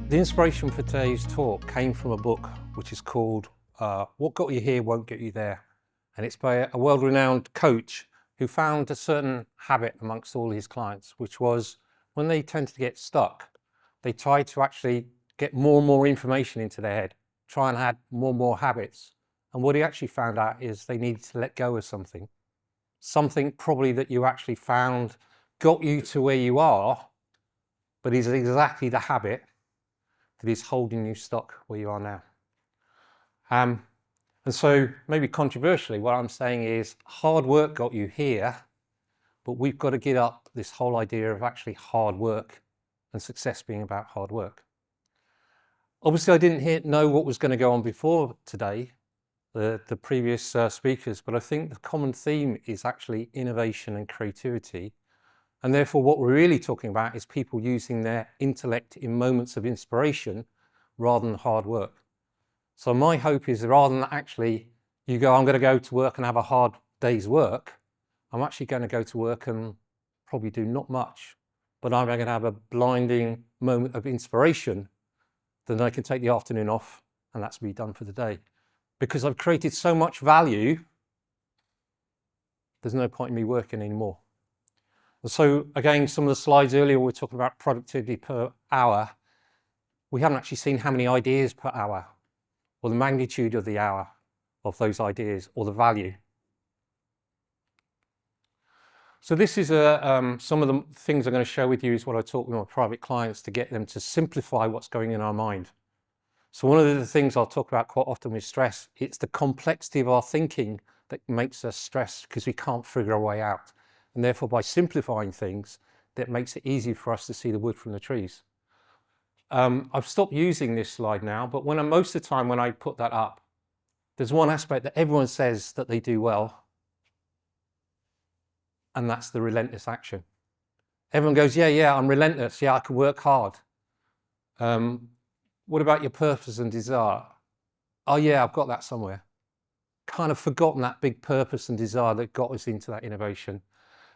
The inspiration for today's talk came from a book which is called What Got You Here Won't Get You There. And it's by a world-renowned coach who found a certain habit amongst all his clients, which was when they tended to get stuck, they tried to actually get more and more information into their head, try and add more and more habits. And what he actually found out is they needed to let go of something probably that you actually found got you to where you are, but is exactly the habit that is holding you stuck where you are now. And so maybe controversially, what I'm saying is hard work got you here, but we've got to get up this whole idea of actually hard work and success being about hard work. Obviously, I didn't know what was going to go on before today, the previous speakers, but I think the common theme is actually innovation and creativity. And therefore, what we're really talking about is people using their intellect in moments of inspiration rather than hard work. So my hope is rather than actually you go, I'm going to go to work and have a hard day's work, I'm actually going to go to work and probably do not much, but I'm going to have a blinding moment of inspiration. Then I can take the afternoon off and that's me done for the day. Because I've created so much value, there's no point in me working anymore. So again, some of the slides earlier, we were talking about productivity per hour. We haven't actually seen how many ideas per hour, or the magnitude of the hour of those ideas, or the value. So this is some of the things I'm going to share with you is what I talk with my private clients to get them to simplify what's going in our mind. So one of the things I'll talk about quite often with stress, it's the complexity of our thinking that makes us stressed because we can't figure our way out. And therefore, by simplifying things, that makes it easier for us to see the wood from the trees. I've stopped using this slide now, but most of the time when I put that up, there's one aspect that everyone says that they do well, and that's the relentless action. Everyone goes, yeah, I'm relentless. Yeah, I can work hard. What about your purpose and desire? Oh yeah, I've got that somewhere. Kind of forgotten that big purpose and desire that got us into that innovation.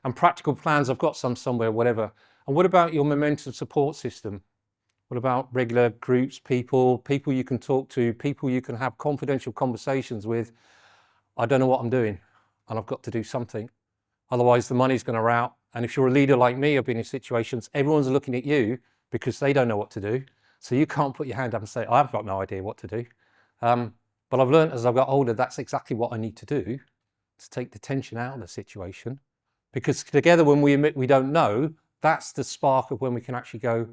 And practical plans, I've got some somewhere, whatever. And what about your momentum support system? What about regular groups, people you can talk to, people you can have confidential conversations with? I don't know what I'm doing, and I've got to do something. Otherwise, the money's going to run out. And if you're a leader like me, I've been in situations, everyone's looking at you because they don't know what to do. So you can't put your hand up and say, I've got no idea what to do. But I've learned as I've got older, that's exactly what I need to do to take the tension out of the situation. Because together, when we admit we don't know, that's the spark of when we can actually go,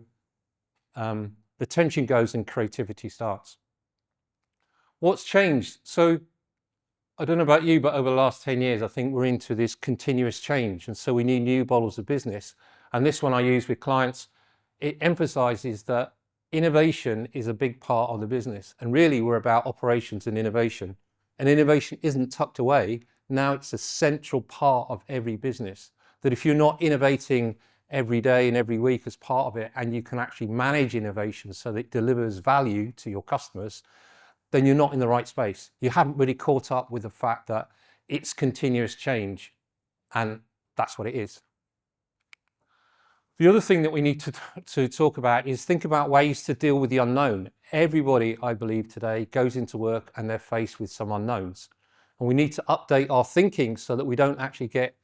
the tension goes and creativity starts. What's changed? So I don't know about you, but over the last 10 years, I think we're into this continuous change. And so we need new models of business. And this one I use with clients, it emphasizes that innovation is a big part of the business. And really, we're about operations and innovation. And innovation isn't tucked away. Now it's a central part of every business, that if you're not innovating every day and every week as part of it, and you can actually manage innovation so that it delivers value to your customers, then you're not in the right space. You haven't really caught up with the fact that it's continuous change, and that's what it is. The other thing that we need to talk about is think about ways to deal with the unknown. Everybody, I believe, today goes into work and they're faced with some unknowns. And we need to update our thinking so that we don't actually get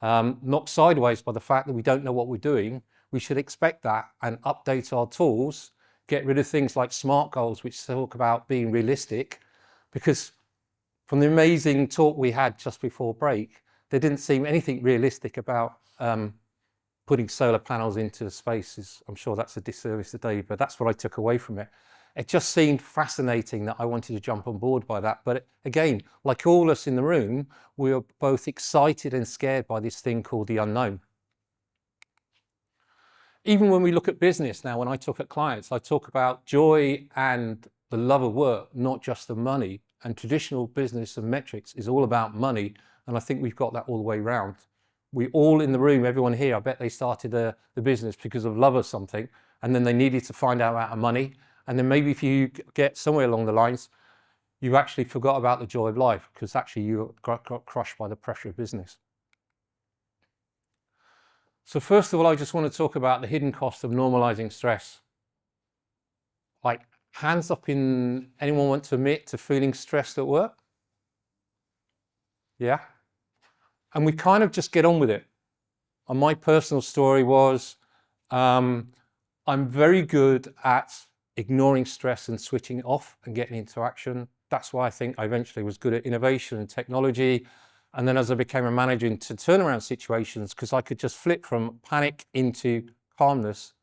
knocked sideways by the fact that we don't know what we're doing. We should expect that and update our tools, get rid of things like SMART goals, which talk about being realistic, because from the amazing talk we had just before break, there didn't seem anything realistic about putting solar panels into space. I'm sure that's a disservice today, but that's what I took away from it. It just seemed fascinating that I wanted to jump on board by that. But again, like all of us in the room, we are both excited and scared by this thing called the unknown. Even when we look at business now, when I talk at clients, I talk about joy and the love of work, not just the money. And traditional business and metrics is all about money. And I think we've got that all the way around. We all in the room, everyone here, I bet they started the business because of love of something. And then they needed to find out about money. And then maybe if you get somewhere along the lines, you actually forgot about the joy of life because actually you got crushed by the pressure of business. So first of all, I just want to talk about the hidden cost of normalizing stress. Like, hands up in anyone want to admit to feeling stressed at work? Yeah. And we kind of just get on with it. And my personal story was, I'm very good at ignoring stress and switching it off and getting into action. That's why I think I eventually was good at innovation and technology. And then as I became a manager into turnaround situations, because I could just flip from panic into calmness.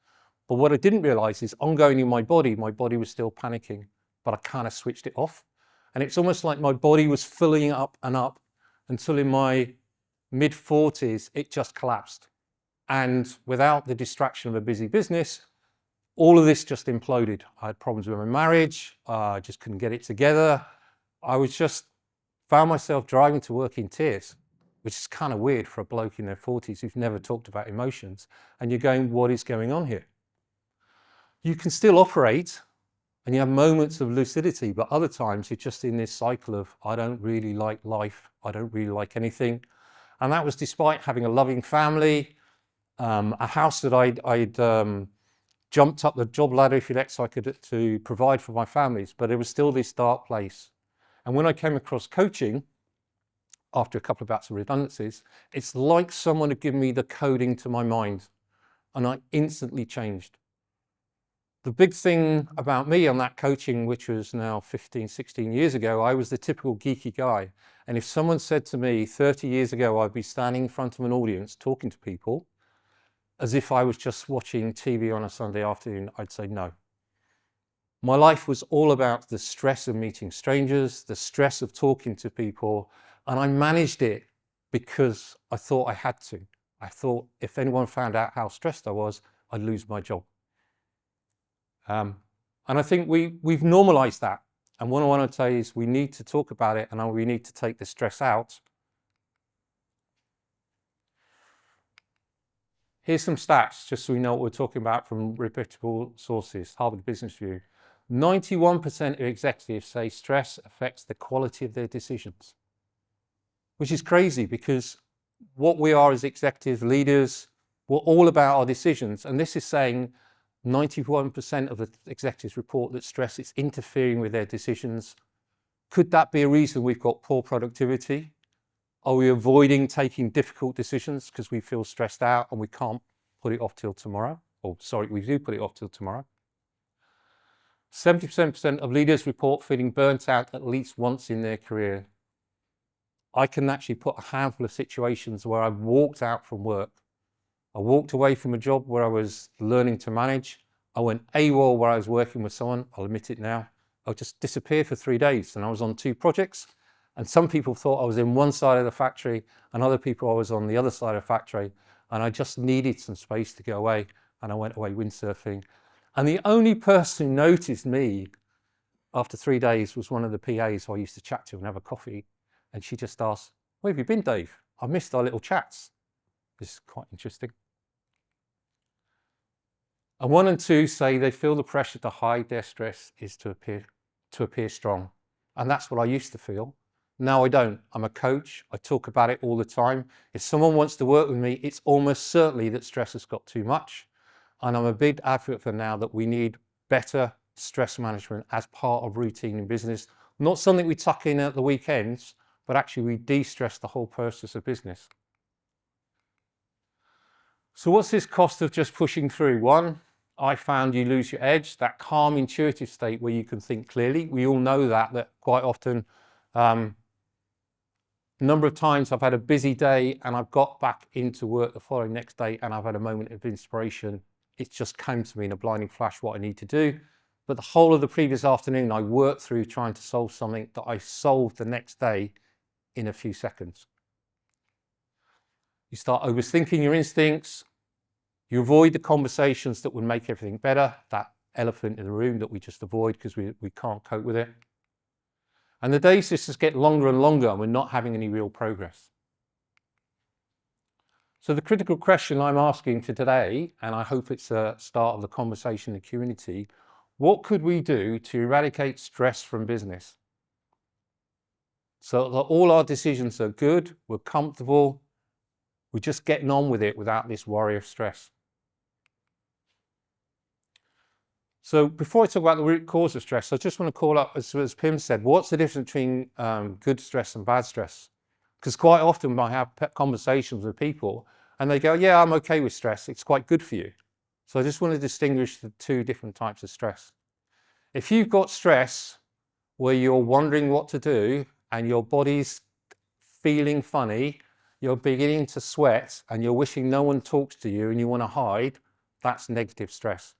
But what I didn't realize is ongoing in my body was still panicking, but I kind of switched it off. And it's almost like my body was filling up and up until in my mid 40s, it just collapsed. And without the distraction of a busy business, all of this just imploded. I had problems with my marriage. I just couldn't get it together. I was just found myself driving to work in tears, which is kind of weird for a bloke in their 40s who's never talked about emotions. And you're going, what is going on here? You can still operate and you have moments of lucidity, but other times you're just in this cycle of, I don't really like life. I don't really like anything. And that was despite having a loving family, a house that I'd jumped up the job ladder, if you like, so I could to provide for my families, but it was still this dark place. And when I came across coaching, after a couple of bouts of redundancies, it's like someone had given me the coding to my mind, and I instantly changed. The big thing about me on that coaching, which was now 15, 16 years ago, I was the typical geeky guy. And if someone said to me 30 years ago, I'd be standing in front of an audience talking to people as if I was just watching TV on a Sunday afternoon, I'd say no. My life was all about the stress of meeting strangers, the stress of talking to people, and I managed it because I thought I had to. I thought if anyone found out how stressed I was, I'd lose my job. And I think we've normalized that. And what I want to tell you is we need to talk about it and we need to take the stress out. Here's some stats, just so we know what we're talking about from reputable sources. Harvard Business Review. 91% of executives say stress affects the quality of their decisions, which is crazy because what we are as executive leaders, we're all about our decisions. And this is saying 91% of the executives report that stress is interfering with their decisions. Could that be a reason we've got poor productivity? Are we avoiding taking difficult decisions because we feel stressed out and we can't put it off till tomorrow? Or sorry, we do put it off till tomorrow. 77% of leaders report feeling burnt out at least once in their career. I can actually put a handful of situations where I've walked out from work. I walked away from a job where I was learning to manage. I went AWOL where I was working with someone, I'll admit it now. I just disappeared for 3 days and I was on 2 projects. And some people thought I was in one side of the factory and other people I was on the other side of the factory. And I just needed some space to go away. And I went away windsurfing. And the only person who noticed me after 3 days was one of the PAs who I used to chat to and have a coffee. And she just asked, where have you been, Dave? I missed our little chats. This is quite interesting. And 1 and 2 say they feel the pressure to hide their stress is to appear strong. And that's what I used to feel. Now I don't. I'm a coach. I talk about it all the time. If someone wants to work with me, it's almost certainly that stress has got too much. And I'm a big advocate for now that we need better stress management as part of routine in business. Not something we tuck in at the weekends, but actually we de-stress the whole process of business. So what's this cost of just pushing through? 1, I found you lose your edge, that calm, intuitive state where you can think clearly. We all know that quite often. A number of times I've had a busy day and I've got back into work the following next day and I've had a moment of inspiration. It just came to me in a blinding flash what I need to do. But the whole of the previous afternoon I worked through trying to solve something that I solved the next day in a few seconds. You start overthinking your instincts. You avoid the conversations that would make everything better, that elephant in the room that we just avoid because we can't cope with it. And the days just get longer and longer and we're not having any real progress. So the critical question I'm asking for today, and I hope it's a start of the conversation in the community, what could we do to eradicate stress from business? So that all our decisions are good, we're comfortable, we're just getting on with it without this worry of stress. So before I talk about the root cause of stress, I just want to call up, as Pim said, what's the difference between good stress and bad stress? Because quite often I have conversations with people and they go, yeah, I'm okay with stress. It's quite good for you. So I just want to distinguish the two different types of stress. If you've got stress where you're wondering what to do and your body's feeling funny, you're beginning to sweat and you're wishing no one talks to you and you want to hide, that's negative stress.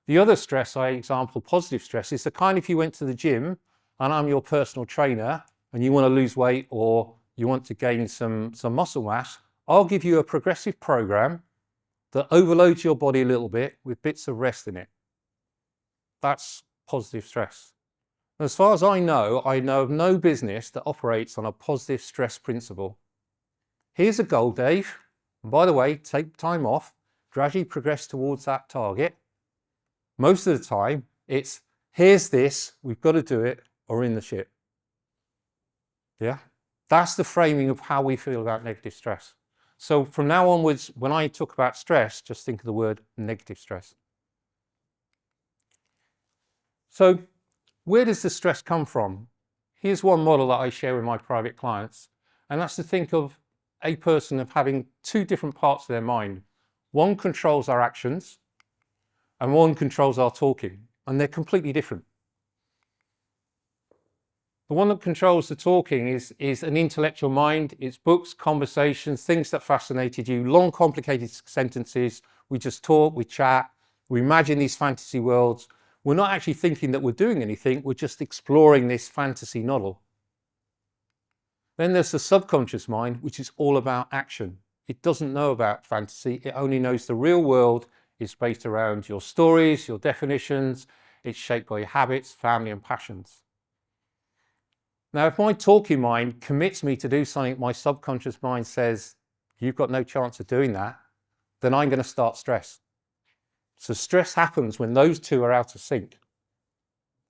The other stress I example, positive stress, is the kind if you went to the gym and I'm your personal trainer and you want to lose weight or you want to gain some muscle mass, I'll give you a progressive program that overloads your body a little bit with bits of rest in it. That's positive stress. And as far as I know of no business that operates on a positive stress principle. Here's a goal, Dave. And by the way, take time off, gradually progress towards that target. Most of the time, it's here's this, we've got to do it, or in the shit. Yeah? That's the framing of how we feel about negative stress. So from now onwards, when I talk about stress, just think of the word negative stress. So where does the stress come from? Here's one model that I share with my private clients, and that's to think of a person of having two different parts of their mind. One controls our actions, and one controls our talking, and they're completely different. The one that controls the talking is an intellectual mind. It's books, conversations, things that fascinated you, long, complicated sentences. We just talk, we chat, we imagine these fantasy worlds. We're not actually thinking that we're doing anything. We're just exploring this fantasy novel. Then there's the subconscious mind, which is all about action. It doesn't know about fantasy. It only knows the real world is based around your stories, your definitions. It's shaped by your habits, family, and passions. Now, if my talking mind commits me to do something my subconscious mind says, you've got no chance of doing that, then I'm going to start stress. So stress happens when those two are out of sync.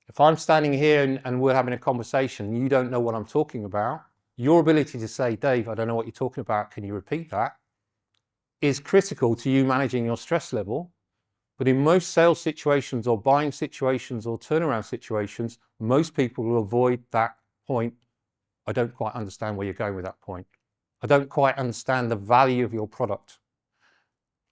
If I'm standing here and we're having a conversation, and you don't know what I'm talking about, your ability to say, Dave, I don't know what you're talking about, can you repeat that, is critical to you managing your stress level. But in most sales situations or buying situations or turnaround situations, most people will avoid that point. I don't quite understand where you're going with that point. I don't quite understand the value of your product.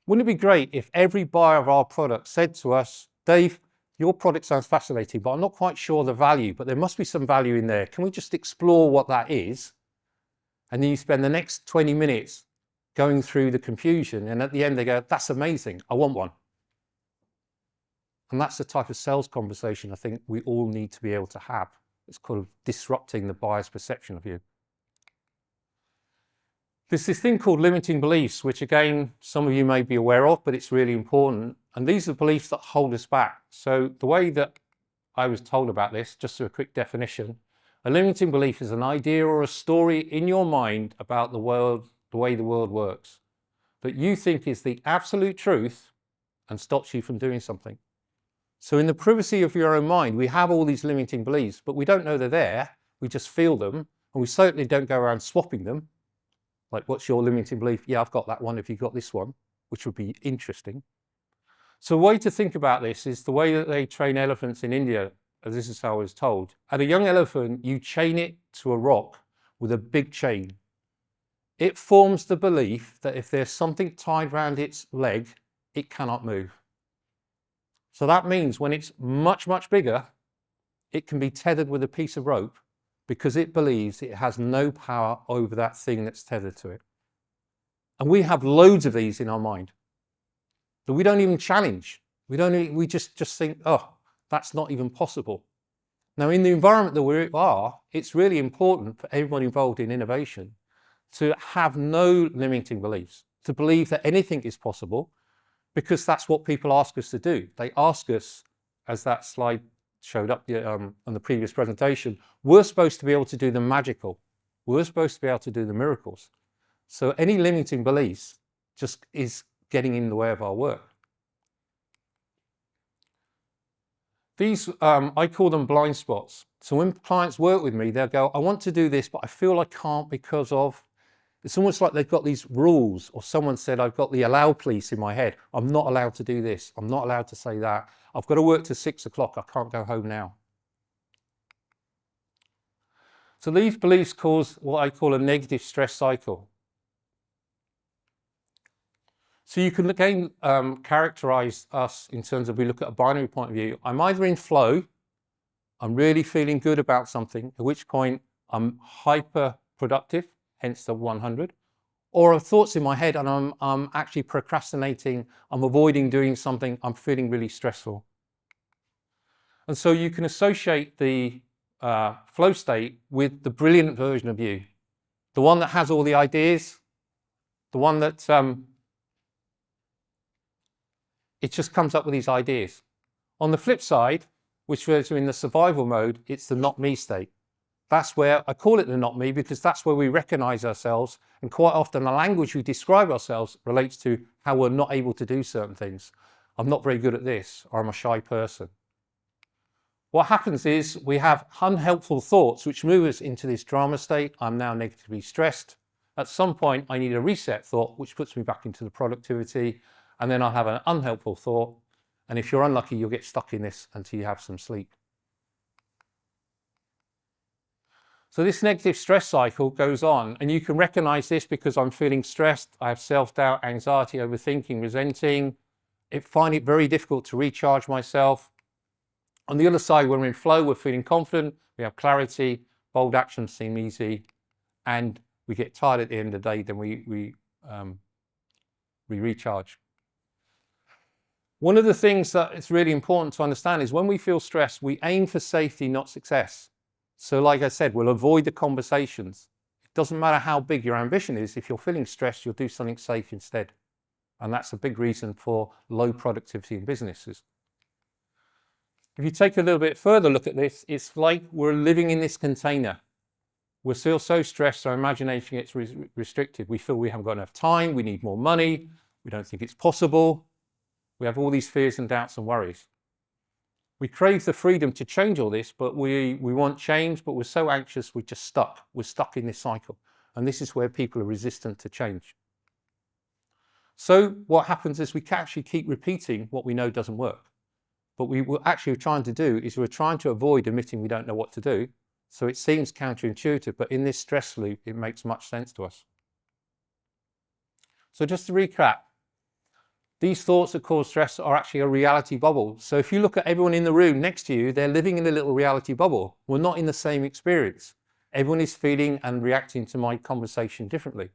Wouldn't it be great if every buyer of our product said to us, Dave, your product sounds fascinating, but I'm not quite sure the value, but there must be some value in there. Can we just explore what that is? And then you spend the next 20 minutes going through the confusion. And at the end they go, that's amazing, I want one. And that's the type of sales conversation I think we all need to be able to have. It's kind of disrupting the buyer's perception of you. There's this thing called limiting beliefs, which again, some of you may be aware of, but it's really important. And these are beliefs that hold us back. So the way that I was told about this, just as a quick definition, a limiting belief is an idea or a story in your mind about the world, the way the world works, that you think is the absolute truth and stops you from doing something. So in the privacy of your own mind, we have all these limiting beliefs, but we don't know they're there. We just feel them, and we certainly don't go around swapping them. Like, what's your limiting belief? Yeah, I've got that one. Have you got this one? Which would be interesting. So a way to think about this is the way that they train elephants in India, as this is how I was told. At a young elephant, you chain it to a rock with a big chain. It forms the belief that if there's something tied around its leg, it cannot move. So that means when it's much, much bigger, it can be tethered with a piece of rope because it believes it has no power over that thing that's tethered to it. And we have loads of these in our mind that we don't even challenge. We just think, oh, that's not even possible. Now, in the environment that we are, it's really important for everyone involved in innovation to have no limiting beliefs, to believe that anything is possible, because that's what people ask us to do. They ask us, as that slide showed up on the previous presentation, we're supposed to be able to do the magical. We're supposed to be able to do the miracles. So any limiting beliefs just is getting in the way of our work. These, I call them blind spots. So when clients work with me, they'll go, I want to do this, but I feel I can't because of It's almost like they've got these rules, or someone said, I've got the allow police in my head. I'm not allowed to do this. I'm not allowed to say that. I've got to work till 6 o'clock. I can't go home now. So these beliefs cause what I call a negative stress cycle. So you can again characterize us in terms of, we look at a binary point of view. I'm either in flow, I'm really feeling good about something, at which point I'm hyper productive, hence the 100, or thoughts in my head and I'm actually procrastinating, I'm avoiding doing something, I'm feeling really stressful. And so you can associate the flow state with the brilliant version of you, the one that has all the ideas, the one that it just comes up with these ideas. On the flip side, which is in the survival mode, it's the not me state. That's where I call it the not me, because that's where we recognize ourselves, and quite often the language we describe ourselves relates to how we're not able to do certain things. I'm not very good at this, or I'm a shy person. What happens is we have unhelpful thoughts which move us into this drama state. I'm now negatively stressed. At some point I need a reset thought which puts me back into the productivity, and then I'll have an unhelpful thought, and if you're unlucky you'll get stuck in this until you have some sleep. So this negative stress cycle goes on, and you can recognize this because I'm feeling stressed, I have self-doubt, anxiety, overthinking, resenting. I find it very difficult to recharge myself. On the other side, when we're in flow, we're feeling confident, we have clarity, bold actions seem easy, and we get tired at the end of the day, then we recharge. One of the things that it's really important to understand is when we feel stressed, we aim for safety, not success. So like I said, we'll avoid the conversations. It doesn't matter how big your ambition is. If you're feeling stressed, you'll do something safe instead. And that's a big reason for low productivity in businesses. If you take a little bit further look at this, it's like we're living in this container. We're still so stressed, our imagination gets restricted. We feel we haven't got enough time, we need more money, we don't think it's possible. We have all these fears and doubts and worries. We crave the freedom to change all this, but we want change, but we're so anxious, we're just stuck. We're stuck in this cycle. And this is where people are resistant to change. So what happens is we can actually keep repeating what we know doesn't work. But what we're actually trying to do is we're trying to avoid admitting we don't know what to do. So it seems counterintuitive, but in this stress loop, it makes much sense to us. So just to recap, these thoughts that cause stress are actually a reality bubble. So if you look at everyone in the room next to you, they're living in a little reality bubble. We're not in the same experience. Everyone is feeling and reacting to my conversation differently.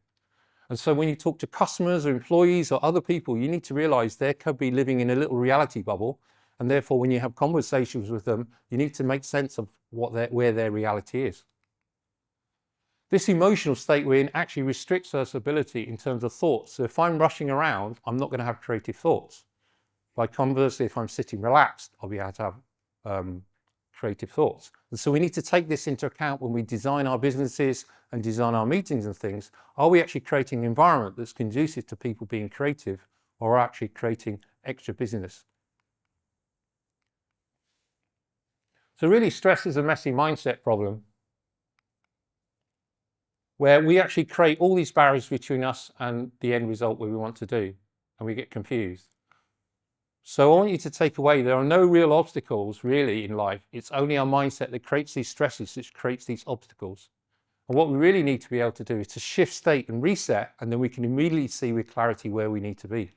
And so when you talk to customers or employees or other people, you need to realize they could be living in a little reality bubble. And therefore, when you have conversations with them, you need to make sense of where their reality is. This emotional state we're in actually restricts our ability in terms of thoughts. So if I'm rushing around, I'm not going to have creative thoughts. By conversely, if I'm sitting relaxed, I'll be able to have creative thoughts. And so we need to take this into account when we design our businesses and design our meetings and things. Are we actually creating an environment that's conducive to people being creative, or actually creating extra business? So really, stress is a messy mindset problem, where we actually create all these barriers between us and the end result where we want to do, and we get confused. So I want you to take away, there are no real obstacles really in life. It's only our mindset that creates these stresses, which creates these obstacles. And what we really need to be able to do is to shift state and reset, and then we can immediately see with clarity where we need to be.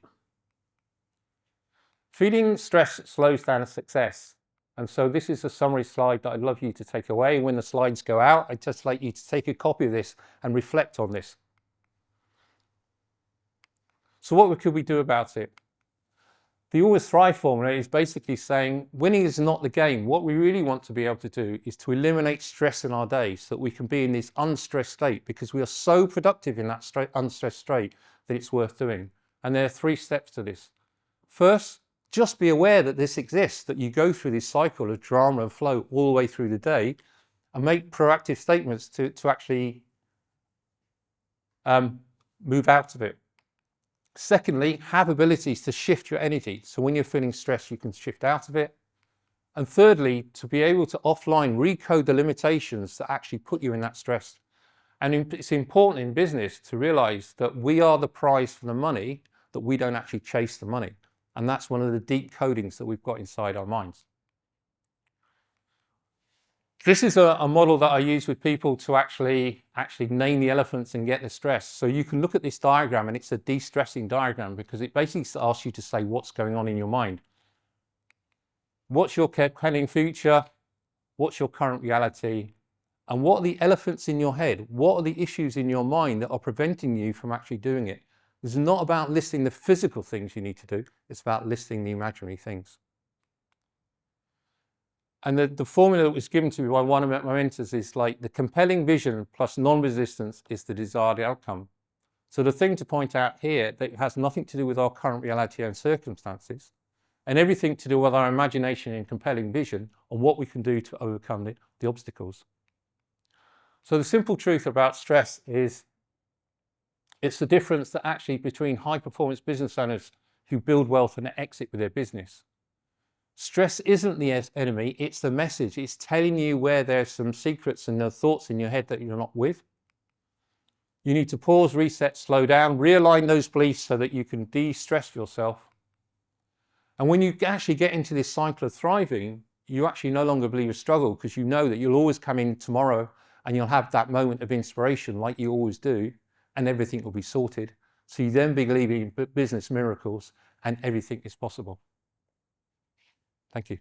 Feeling stress slows down success. And so this is a summary slide that I'd love you to take away. When the slides go out, I'd just like you to take a copy of this and reflect on this. So what could we do about it? The Always Thrive formula is basically saying winning is not the game. What we really want to be able to do is to eliminate stress in our day so that we can be in this unstressed state, because we are so productive in that unstressed state that it's worth doing. And there are 3 steps to this. First, just be aware that this exists, that you go through this cycle of drama and flow all the way through the day, and make proactive statements to actually move out of it. Secondly, have abilities to shift your energy. So when you're feeling stressed, you can shift out of it. And thirdly, to be able to offline recode the limitations that actually put you in that stress. And it's important in business to realize that we are the prize for the money, that we don't actually chase the money. And that's one of the deep codings that we've got inside our minds. This is a model that I use with people to actually name the elephants and get the stress. So you can look at this diagram, and it's a de-stressing diagram because it basically asks you to say what's going on in your mind. What's your compelling future? What's your current reality? And what are the elephants in your head? What are the issues in your mind that are preventing you from actually doing it? It's not about listing the physical things you need to do. It's about listing the imaginary things. And the formula that was given to me by one of my mentors is like the compelling vision plus non-resistance is the desired outcome. So the thing to point out here that it has nothing to do with our current reality and circumstances, and everything to do with our imagination and compelling vision on what we can do to overcome the obstacles. So the simple truth about stress is it's the difference that actually between high-performance business owners who build wealth and exit with their business. Stress isn't the enemy, it's the message. It's telling you where there's some secrets and the thoughts in your head that you're not with. You need to pause, reset, slow down, realign those beliefs so that you can de-stress yourself. And when you actually get into this cycle of thriving, you actually no longer believe a struggle because you know that you'll always come in tomorrow and you'll have that moment of inspiration like you always do, and everything will be sorted. So you then believe in business miracles and everything is possible. Thank you.